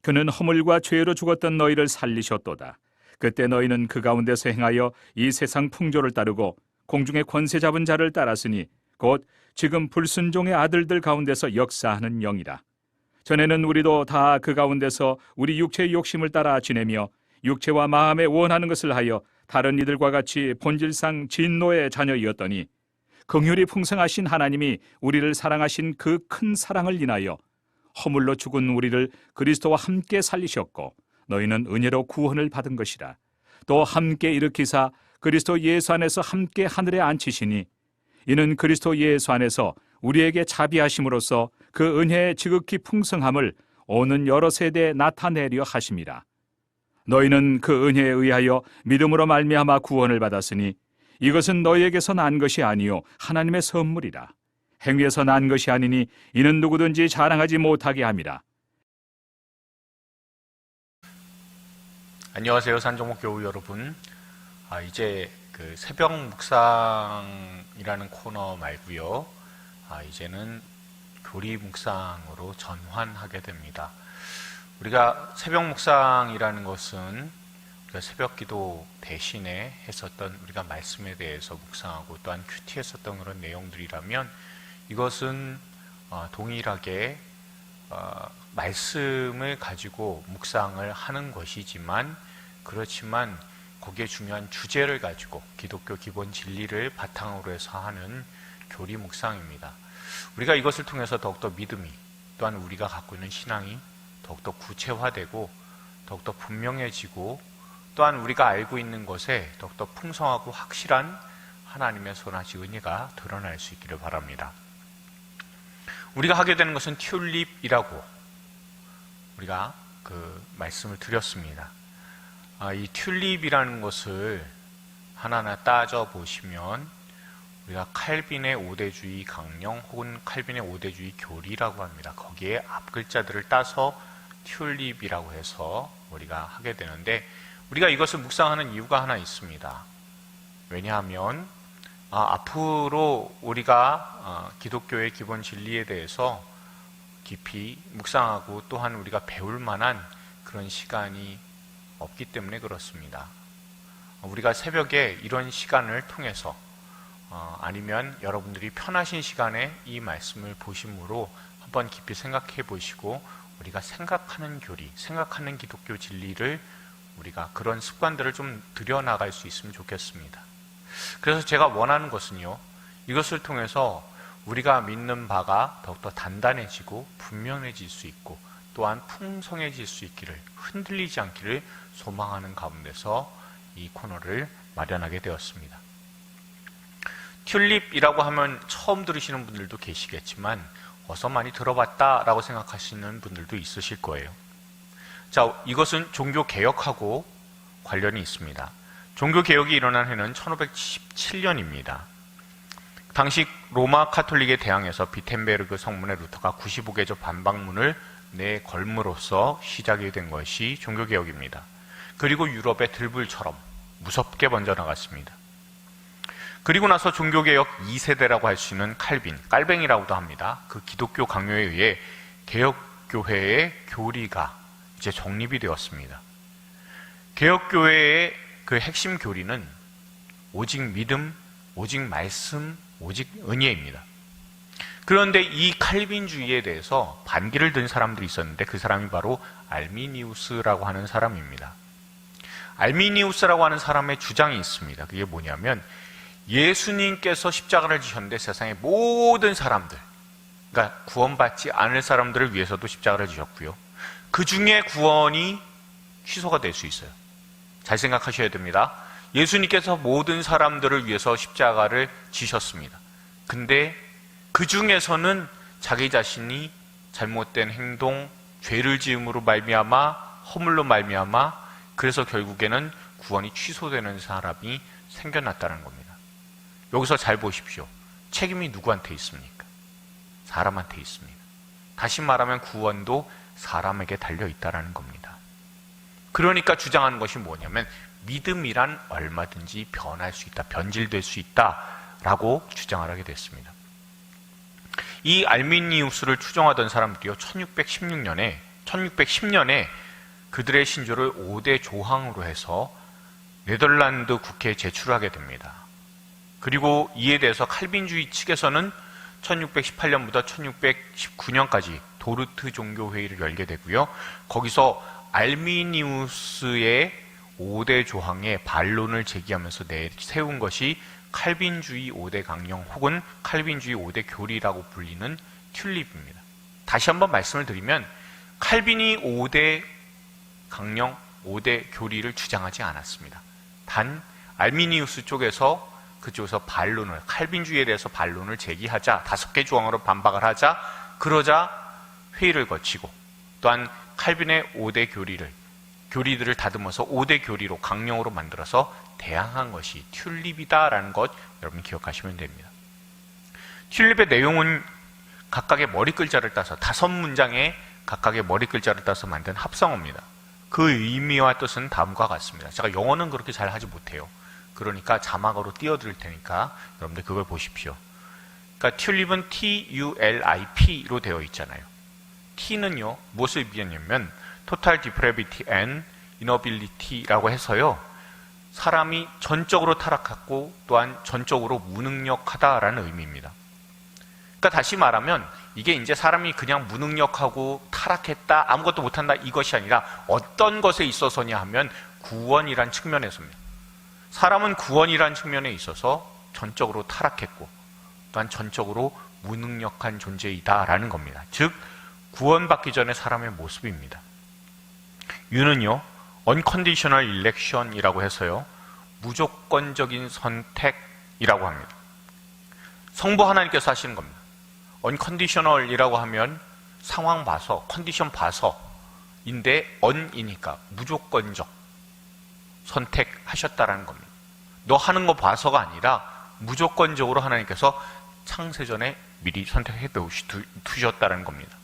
그는 허물과 죄로 죽었던 너희를 살리셨도다. 그때 너희는 그 가운데서 행하여 이 세상 풍조를 따르고 공중의 권세 잡은 자를 따랐으니 곧 지금 불순종의 아들들 가운데서 역사하는 영이라. 전에는 우리도 다 그 가운데서 우리 육체의 욕심을 따라 지내며 육체와 마음에 원하는 것을 하여 다른 이들과 같이 본질상 진노의 자녀이었더니 긍휼이 풍성하신 하나님이 우리를 사랑하신 그 큰 사랑을 인하여 허물로 죽은 우리를 그리스도와 함께 살리셨고 너희는 은혜로 구원을 받은 것이라. 또 함께 일으키사 그리스도 예수 안에서 함께 하늘에 앉히시니 이는 그리스도 예수 안에서 우리에게 자비하심으로써 그 은혜의 지극히 풍성함을 오는 여러 세대에 나타내려 하심이라. 너희는 그 은혜에 의하여 믿음으로 말미암아 구원을 받았으니 이것은 너희에게서 난 것이 아니요 하나님의 선물이라. 행위에서 난 것이 아니니 이는 누구든지 자랑하지 못하게 함이라. 안녕하세요, 산정목 교우 여러분. 이제 그 새벽 묵상이라는 코너 말고요. 이제는 교리 묵상으로 전환하게 됩니다. 우리가 새벽 묵상이라는 것은 우리가 새벽 기도 대신에 했었던 우리가 말씀에 대해서 묵상하고 또한 큐티했었던 그런 내용들이라면 이것은 동일하게 말씀을 가지고 묵상을 하는 것이지만 그렇지만 거기에 중요한 주제를 가지고 기독교 기본 진리를 바탕으로 해서 하는 교리 묵상입니다. 우리가 이것을 통해서 더욱더 믿음이 또한 우리가 갖고 있는 신앙이 더욱더 구체화되고 더욱더 분명해지고 또한 우리가 알고 있는 것에 더욱더 풍성하고 확실한 하나님의 선하신 은혜가 드러날 수 있기를 바랍니다. 우리가 하게 되는 것은 튤립이라고 우리가 그 말씀을 드렸습니다. 이 튤립이라는 것을 하나하나 따져보시면 우리가 칼빈의 5대주의 강령 혹은 칼빈의 5대주의 교리라고 합니다. 거기에 앞글자들을 따서 튤립이라고 해서 우리가 하게 되는데 우리가 이것을 묵상하는 이유가 하나 있습니다. 왜냐하면 앞으로 우리가 기독교의 기본 진리에 대해서 깊이 묵상하고 또한 우리가 배울 만한 그런 시간이 없기 때문에 그렇습니다. 우리가 새벽에 이런 시간을 통해서 아니면 여러분들이 편하신 시간에 이 말씀을 보심으로 한번 깊이 생각해 보시고 우리가 생각하는 교리, 생각하는 기독교 진리를 우리가 그런 습관들을 좀 들여나갈 수 있으면 좋겠습니다. 그래서 제가 원하는 것은요, 이것을 통해서 우리가 믿는 바가 더욱더 단단해지고 분명해질 수 있고 또한 풍성해질 수 있기를, 흔들리지 않기를 소망하는 가운데서 이 코너를 마련하게 되었습니다. 튤립이라고 하면 처음 들으시는 분들도 계시겠지만 어서 많이 들어봤다라고 생각하시는 분들도 있으실 거예요. 자, 이것은 종교개혁하고 관련이 있습니다. 종교개혁이 일어난 해는 1577년입니다. 당시 로마 카톨릭에 대항해서 비텐베르그 성문에 루터가 95개조 반박문을 내걸므로써 시작이 된 것이 종교개혁입니다. 그리고 유럽의 들불처럼 무섭게 번져나갔습니다. 그리고 나서 종교개혁 2세대라고 할 수 있는 칼빈, 깔뱅이라고도 합니다. 그 기독교 강요에 의해 개혁교회의 교리가 이제 정립이 되었습니다. 개혁교회의 그 핵심 교리는 오직 믿음, 오직 말씀, 오직 은혜입니다. 그런데 이 칼빈주의에 대해서 반기를 든 사람들이 있었는데 그 사람이 바로 알미니우스라고 하는 사람입니다. 알미니우스라고 하는 사람의 주장이 있습니다. 그게 뭐냐면 예수님께서 십자가를 지셨는데 세상의 모든 사람들, 그러니까 구원받지 않을 사람들을 위해서도 십자가를 지셨고요. 그 중에 구원이 취소가 될 수 있어요. 잘 생각하셔야 됩니다. 예수님께서 모든 사람들을 위해서 십자가를 지셨습니다. 근데 그 중에서는 자기 자신이 잘못된 행동, 죄를 지음으로 말미암아, 허물로 말미암아, 그래서 결국에는 구원이 취소되는 사람이 생겨났다는 겁니다. 여기서 잘 보십시오. 책임이 누구한테 있습니까? 사람한테 있습니다. 다시 말하면 구원도 사람에게 달려있다는 겁니다. 그러니까 주장하는 것이 뭐냐면 믿음이란 얼마든지 변할 수 있다, 변질될 수 있다라고 주장을 하게 됐습니다. 이 알미니우스를 추종하던 사람들이요, 1616년에 1610년에 그들의 신조를 5대 조항으로 해서 네덜란드 국회에 제출하게 됩니다. 그리고 이에 대해서 칼빈주의 측에서는 1618년부터 1619년까지 도르트 종교회의를 열게 되고요. 거기서 알미니우스의 5대 조항에 반론을 제기하면서 세운 것이 칼빈주의 5대 강령 혹은 칼빈주의 5대 교리라고 불리는 튤립입니다. 다시 한번 말씀을 드리면 칼빈이 5대 강령, 5대 교리를 주장하지 않았습니다. 단 알미니우스 쪽에서 그쪽에서 반론을, 칼빈주의에 대해서 반론을 제기하자, 5개 조항으로 반박을 하자, 그러자 회의를 거치고 또한 칼빈의 5대 교리들을 다듬어서 5대 교리로 강령으로 만들어서 대항한 것이 튤립이다라는 것 여러분 기억하시면 됩니다. 튤립의 내용은 각각의 머리글자를 따서 5문장에 각각의 머리글자를 따서 만든 합성어입니다. 그 의미와 뜻은 다음과 같습니다. 제가 영어는 그렇게 잘 하지 못해요. 그러니까 자막으로 띄워드릴 테니까 여러분들 그걸 보십시오. 그러니까 튤립은 TULIP로 되어 있잖아요. T는요 무엇을 의미하냐면 Total Depravity and Inability라고 해서요 사람이 전적으로 타락하고 또한 전적으로 무능력하다라는 의미입니다. 그러니까 다시 말하면 이게 이제 사람이 그냥 무능력하고 타락했다, 아무것도 못한다 이것이 아니라 어떤 것에 있어서냐 하면 구원이란 측면에서입니다. 사람은 구원이란 측면에 있어서 전적으로 타락했고 또한 전적으로 무능력한 존재이다라는 겁니다. 즉 구원받기 전에 사람의 모습입니다. U는요 Unconditional Election이라고 해서요 무조건적인 선택이라고 합니다. 성부 하나님께서 하시는 겁니다. Unconditional이라고 하면 상황 봐서, 컨디션 봐서인데 un이니까 무조건적 선택하셨다라는 겁니다. 너 하는 거 봐서가 아니라 무조건적으로 하나님께서 창세전에 미리 선택해 두셨다는 겁니다.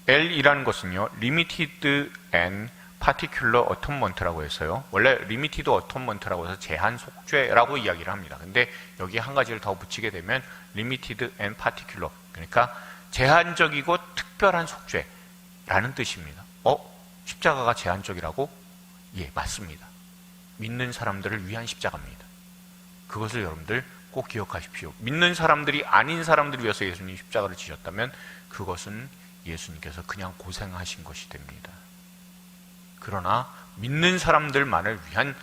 L이라는 것은요 Limited and Particular Atonement라고 해서요 원래 Limited Atonement라고 해서 제한 속죄라고 이야기를 합니다. 근데 여기에 한 가지를 더 붙이게 되면 Limited and Particular, 그러니까 제한적이고 특별한 속죄라는 뜻입니다. 십자가가 제한적이라고? 예, 맞습니다. 믿는 사람들을 위한 십자가입니다. 그것을 여러분들 꼭 기억하십시오. 믿는 사람들이 아닌 사람들을 위해서 예수님이 십자가를 지셨다면 그것은 예수님께서 그냥 고생하신 것이 됩니다. 그러나 믿는 사람들만을 위한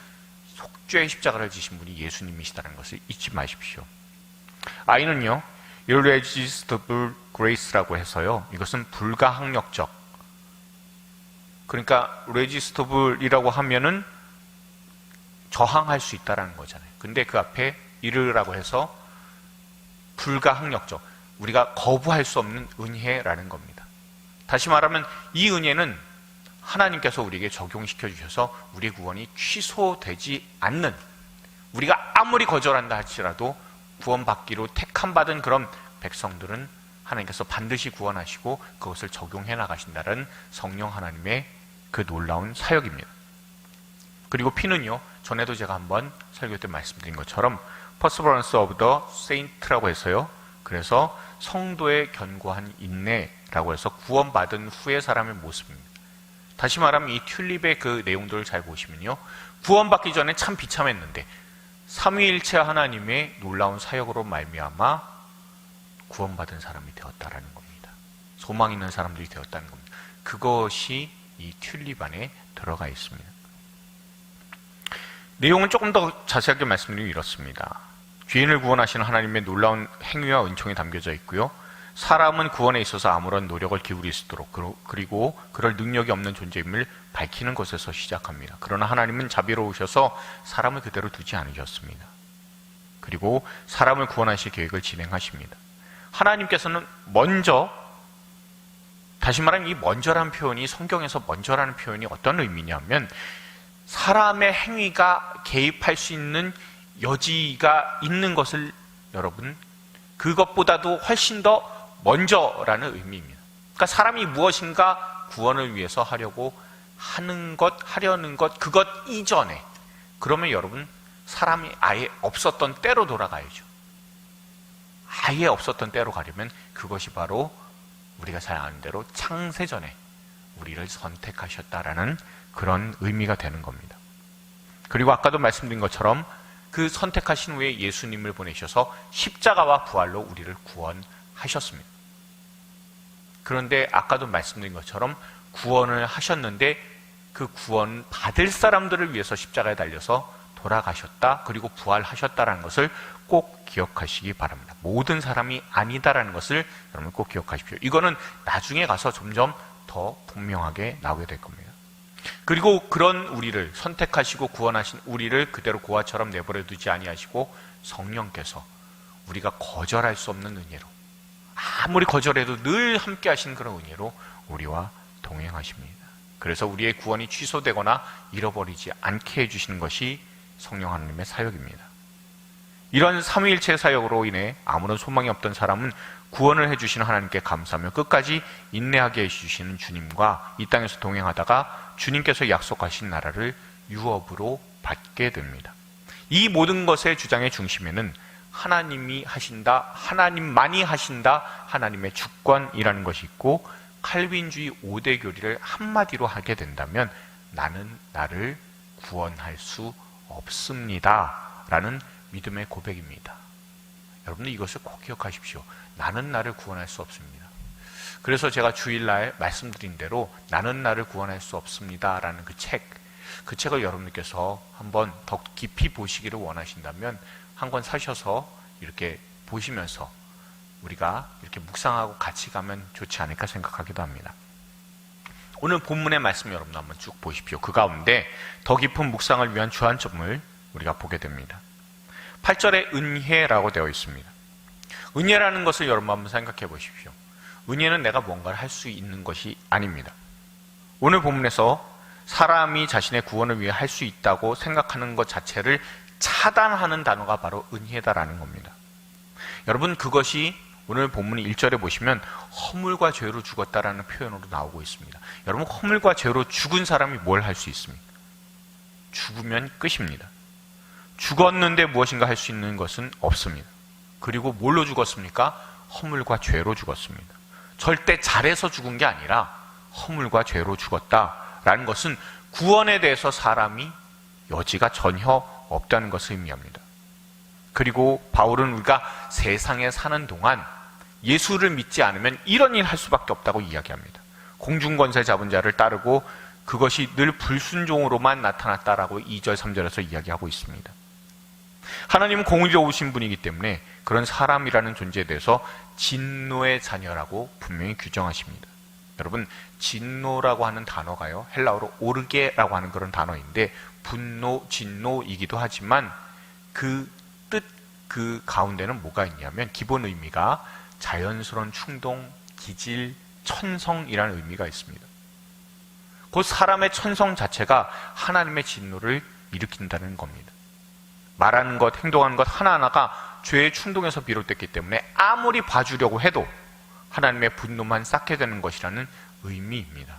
속죄의 십자가를 지신 분이 예수님이시다는 것을 잊지 마십시오. I는요 irresistible grace라고 해서요 이것은 불가항력적, 그러니까 resistible이라고 하면은 저항할 수 있다는 거잖아요. 근데 그 앞에 이르라고 해서 불가항력적, 우리가 거부할 수 없는 은혜라는 겁니다. 다시 말하면 이 은혜는 하나님께서 우리에게 적용시켜 주셔서 우리의 구원이 취소되지 않는, 우리가 아무리 거절한다 할지라도 구원받기로 택함받은 그런 백성들은 하나님께서 반드시 구원하시고 그것을 적용해 나가신다는 성령 하나님의 그 놀라운 사역입니다. 그리고 P는요 전에도 제가 한번 설교 때 말씀드린 것처럼 Perseverance of the Saint라고 해서요 그래서 성도의 견고한 인내라고 해서 구원받은 후의 사람의 모습입니다. 다시 말하면 이 튤립의 그 내용들을 잘 보시면요 구원받기 전에 참 비참했는데 삼위일체 하나님의 놀라운 사역으로 말미암아 구원받은 사람이 되었다라는 겁니다. 소망 있는 사람들이 되었다는 겁니다. 그것이 이 튤립 안에 들어가 있습니다. 내용은 조금 더 자세하게 말씀드리면 이렇습니다. 죄인을 구원하시는 하나님의 놀라운 행위와 은총이 담겨져 있고요. 사람은 구원에 있어서 아무런 노력을 기울일 수 있도록 그리고 그럴 능력이 없는 존재임을 밝히는 것에서 시작합니다. 그러나 하나님은 자비로우셔서 사람을 그대로 두지 않으셨습니다. 그리고 사람을 구원하실 계획을 진행하십니다. 하나님께서는 먼저, 다시 말하면 이 먼저라는 표현이, 성경에서 먼저라는 표현이 어떤 의미냐면 사람의 행위가 개입할 수 있는 여지가 있는 것을 여러분 그것보다도 훨씬 더 먼저라는 의미입니다. 그러니까 사람이 무엇인가 구원을 위해서 하려고 하는 것, 하려는 것, 그것 이전에, 그러면 여러분 사람이 아예 없었던 때로 돌아가야죠. 아예 없었던 때로 가려면 그것이 바로 우리가 잘 아는 대로 창세전에 우리를 선택하셨다라는 그런 의미가 되는 겁니다. 그리고 아까도 말씀드린 것처럼 그 선택하신 후에 예수님을 보내셔서 십자가와 부활로 우리를 구원하셨습니다. 그런데 아까도 말씀드린 것처럼 구원을 하셨는데 그 구원 받을 사람들을 위해서 십자가에 달려서 돌아가셨다, 그리고 부활하셨다라는 것을 꼭 기억하시기 바랍니다. 모든 사람이 아니다라는 것을 여러분 꼭 기억하십시오. 이거는 나중에 가서 점점 더 분명하게 나오게 될 겁니다. 그리고 그런 우리를 선택하시고 구원하신 우리를 그대로 고아처럼 내버려 두지 아니하시고 성령께서 우리가 거절할 수 없는 은혜로, 아무리 거절해도 늘 함께 하신 그런 은혜로 우리와 동행하십니다. 그래서 우리의 구원이 취소되거나 잃어버리지 않게 해주시는 것이 성령 하나님의 사역입니다. 이런 삼위일체 사역으로 인해 아무런 소망이 없던 사람은 구원을 해주시는 하나님께 감사하며 끝까지 인내하게 해주시는 주님과 이 땅에서 동행하다가 주님께서 약속하신 나라를 유업으로 받게 됩니다. 이 모든 것의 주장의 중심에는 하나님이 하신다, 하나님만이 하신다, 하나님의 주권이라는 것이 있고, 칼빈주의 5대 교리를 한마디로 하게 된다면 나는 나를 구원할 수 없습니다 라는 믿음의 고백입니다. 여러분들 이것을 꼭 기억하십시오. 나는 나를 구원할 수 없습니다. 그래서 제가 주일날 말씀드린 대로 나는 나를 구원할 수 없습니다 라는 그 책을 여러분들께서 한번 더 깊이 보시기를 원하신다면 한 권 사셔서 이렇게 보시면서 우리가 이렇게 묵상하고 같이 가면 좋지 않을까 생각하기도 합니다. 오늘 본문의 말씀 여러분 한번 쭉 보십시오. 그 가운데 더 깊은 묵상을 위한 주안점을 우리가 보게 됩니다. 8절에 은혜라고 되어 있습니다. 은혜라는 것을 여러분 한번 생각해 보십시오. 은혜는 내가 뭔가를 할 수 있는 것이 아닙니다. 오늘 본문에서 사람이 자신의 구원을 위해 할 수 있다고 생각하는 것 자체를 차단하는 단어가 바로 은혜다라는 겁니다. 여러분, 그것이 오늘 본문 1절에 보시면 허물과 죄로 죽었다라는 표현으로 나오고 있습니다. 여러분, 허물과 죄로 죽은 사람이 뭘 할 수 있습니까? 죽으면 끝입니다. 죽었는데 무엇인가 할 수 있는 것은 없습니다. 그리고 뭘로 죽었습니까? 허물과 죄로 죽었습니다. 절대 잘해서 죽은 게 아니라 허물과 죄로 죽었다라는 것은 구원에 대해서 사람이 여지가 전혀 없다는 것을 의미합니다. 그리고 바울은 우리가 세상에 사는 동안 예수를 믿지 않으면 이런 일 할 수밖에 없다고 이야기합니다. 공중권세 잡은 자를 따르고 그것이 늘 불순종으로만 나타났다라고 2절, 3절에서 이야기하고 있습니다. 하나님은 공의로우신 분이기 때문에 그런 사람이라는 존재에 대해서 진노의 자녀라고 분명히 규정하십니다. 여러분, 진노라고 하는 단어가요, 헬라어로 오르게라고 하는 그런 단어인데 분노, 진노이기도 하지만 그 뜻, 그 가운데는 뭐가 있냐면 기본 의미가 자연스러운 충동, 기질, 천성이라는 의미가 있습니다. 곧 사람의 천성 자체가 하나님의 진노를 일으킨다는 겁니다. 말하는 것, 행동하는 것 하나하나가 죄의 충동에서 비롯됐기 때문에 아무리 봐주려고 해도 하나님의 분노만 쌓게 되는 것이라는 의미입니다.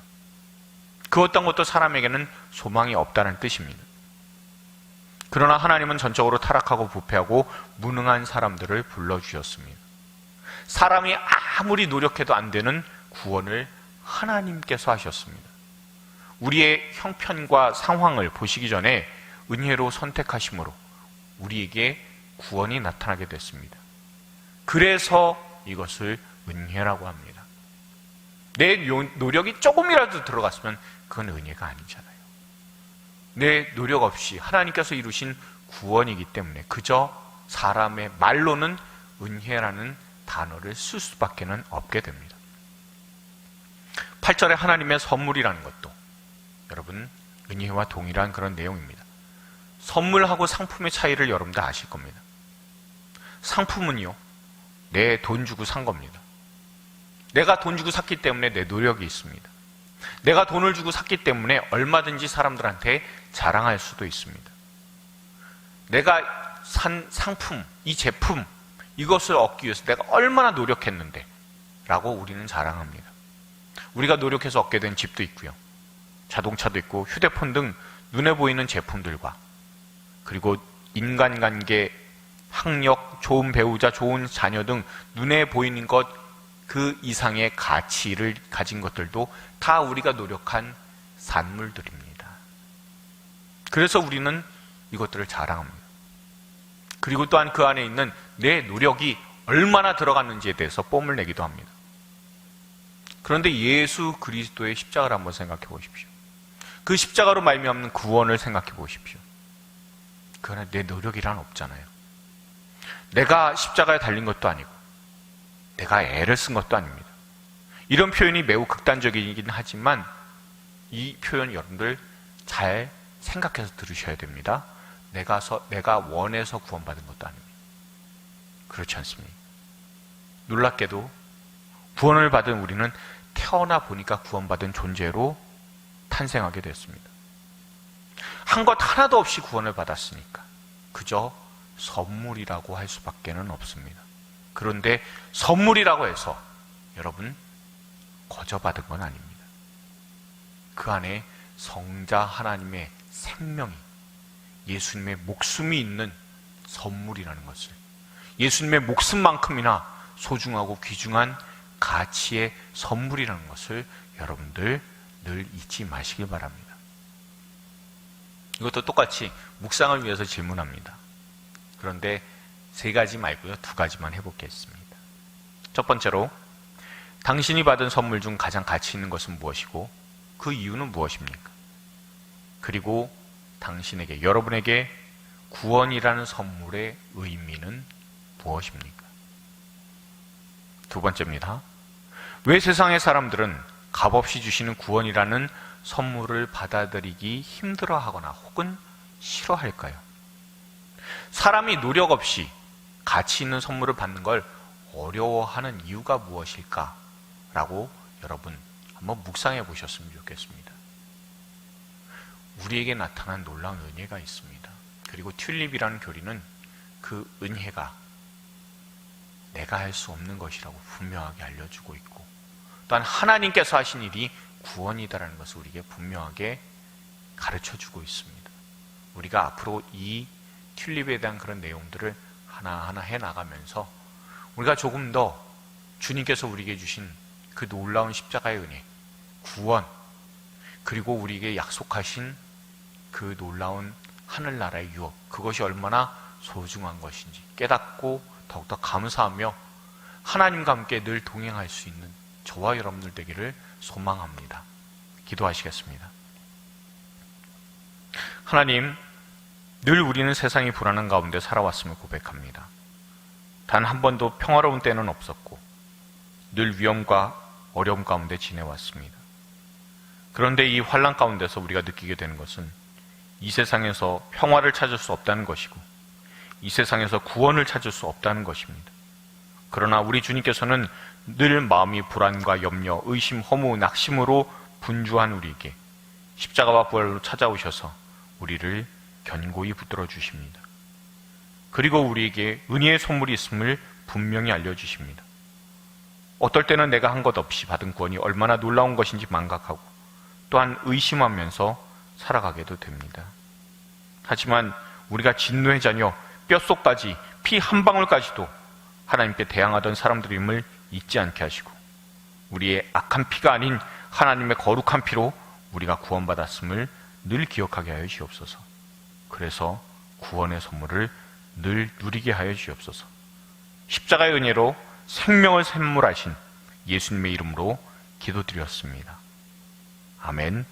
그 어떤 것도 사람에게는 소망이 없다는 뜻입니다. 그러나 하나님은 전적으로 타락하고 부패하고 무능한 사람들을 불러주셨습니다. 사람이 아무리 노력해도 안 되는 구원을 하나님께서 하셨습니다. 우리의 형편과 상황을 보시기 전에 은혜로 선택하심으로 우리에게 구원이 나타나게 됐습니다. 그래서 이것을 은혜라고 합니다. 내 노력이 조금이라도 들어갔으면 그건 은혜가 아니잖아요. 내 노력 없이 하나님께서 이루신 구원이기 때문에 그저 사람의 말로는 은혜라는 단어를 쓸 수밖에 없게 됩니다. 8절에 하나님의 선물이라는 것도 여러분 은혜와 동일한 그런 내용입니다. 선물하고 상품의 차이를 여러분들 아실 겁니다. 상품은요, 내 돈 주고 산 겁니다. 내가 돈 주고 샀기 때문에 내 노력이 있습니다. 내가 돈을 주고 샀기 때문에 얼마든지 사람들한테 자랑할 수도 있습니다. 내가 산 상품, 이 제품, 이것을 얻기 위해서 내가 얼마나 노력했는데 라고 우리는 자랑합니다. 우리가 노력해서 얻게 된 집도 있고요, 자동차도 있고 휴대폰 등 눈에 보이는 제품들과 그리고 인간관계, 학력, 좋은 배우자, 좋은 자녀 등 눈에 보이는 것, 그 이상의 가치를 가진 것들도 다 우리가 노력한 산물들입니다. 그래서 우리는 이것들을 자랑합니다. 그리고 또한 그 안에 있는 내 노력이 얼마나 들어갔는지에 대해서 뽐을 내기도 합니다. 그런데 예수 그리스도의 십자가를 한번 생각해 보십시오. 그 십자가로 말미암는 구원을 생각해 보십시오. 그 안에 내 노력이란 없잖아요. 내가 십자가에 달린 것도 아니고 내가 애를 쓴 것도 아닙니다. 이런 표현이 매우 극단적이긴 하지만 이 표현 여러분들 잘 생각해서 들으셔야 됩니다. 내가 원해서 구원받은 것도 아닙니다. 그렇지 않습니까? 놀랍게도 구원을 받은 우리는 태어나 보니까 구원받은 존재로 탄생하게 됐습니다. 한 것 하나도 없이 구원을 받았으니까 그저 선물이라고 할 수밖에는 없습니다. 그런데 선물이라고 해서 여러분 거저 받은 건 아닙니다. 그 안에 성자 하나님의 생명이, 예수님의 목숨이 있는 선물이라는 것을, 예수님의 목숨만큼이나 소중하고 귀중한 가치의 선물이라는 것을 여러분들 늘 잊지 마시길 바랍니다. 이것도 똑같이 묵상을 위해서 질문합니다. 그런데 3가지 말고요, 2가지만 해보겠습니다. 첫 번째로, 당신이 받은 선물 중 가장 가치 있는 것은 무엇이고 그 이유는 무엇입니까? 그리고 당신에게, 여러분에게 구원이라는 선물의 의미는 무엇입니까? 2번째입니다. 왜 세상의 사람들은 값없이 주시는 구원이라는 선물을 받아들이기 힘들어하거나 혹은 싫어할까요? 사람이 노력 없이 가치 있는 선물을 받는 걸 어려워하는 이유가 무엇일까? 라고 여러분 한번 묵상해 보셨으면 좋겠습니다. 우리에게 나타난 놀라운 은혜가 있습니다. 그리고 튤립이라는 교리는 그 은혜가 내가 할 수 없는 것이라고 분명하게 알려주고 있고, 또한 하나님께서 하신 일이 구원이다라는 것을 우리에게 분명하게 가르쳐주고 있습니다. 우리가 앞으로 이 튤립에 대한 그런 내용들을 하나하나 해나가면서 우리가 조금 더 주님께서 우리에게 주신 그 놀라운 십자가의 은혜, 구원, 그리고 우리에게 약속하신 그 놀라운 하늘나라의 유업, 그것이 얼마나 소중한 것인지 깨닫고 더욱더 감사하며 하나님과 함께 늘 동행할 수 있는 저와 여러분들 되기를 소망합니다. 기도하시겠습니다. 하나님, 늘 우리는 세상이 불안한 가운데 살아왔음을 고백합니다. 단 한 번도 평화로운 때는 없었고 늘 위험과 어려움 가운데 지내왔습니다. 그런데 이 환난 가운데서 우리가 느끼게 되는 것은 이 세상에서 평화를 찾을 수 없다는 것이고 이 세상에서 구원을 찾을 수 없다는 것입니다. 그러나 우리 주님께서는 늘 마음이 불안과 염려, 의심, 허무, 낙심으로 분주한 우리에게 십자가와 부활로 찾아오셔서 우리를 견고히 붙들어 주십니다. 그리고 우리에게 은혜의 선물이 있음을 분명히 알려주십니다. 어떨 때는 내가 한 것 없이 받은 구원이 얼마나 놀라운 것인지 망각하고 또한 의심하면서 살아가게도 됩니다. 하지만 우리가 진노의 자녀, 뼛속까지 피 한 방울까지도 하나님께 대항하던 사람들임을 잊지 않게 하시고 우리의 악한 피가 아닌 하나님의 거룩한 피로 우리가 구원받았음을 늘 기억하게 하여 주옵소서. 그래서 구원의 선물을 늘 누리게 하여 주옵소서. 십자가의 은혜로 생명을 선물하신 예수님의 이름으로 기도드렸습니다. 아멘.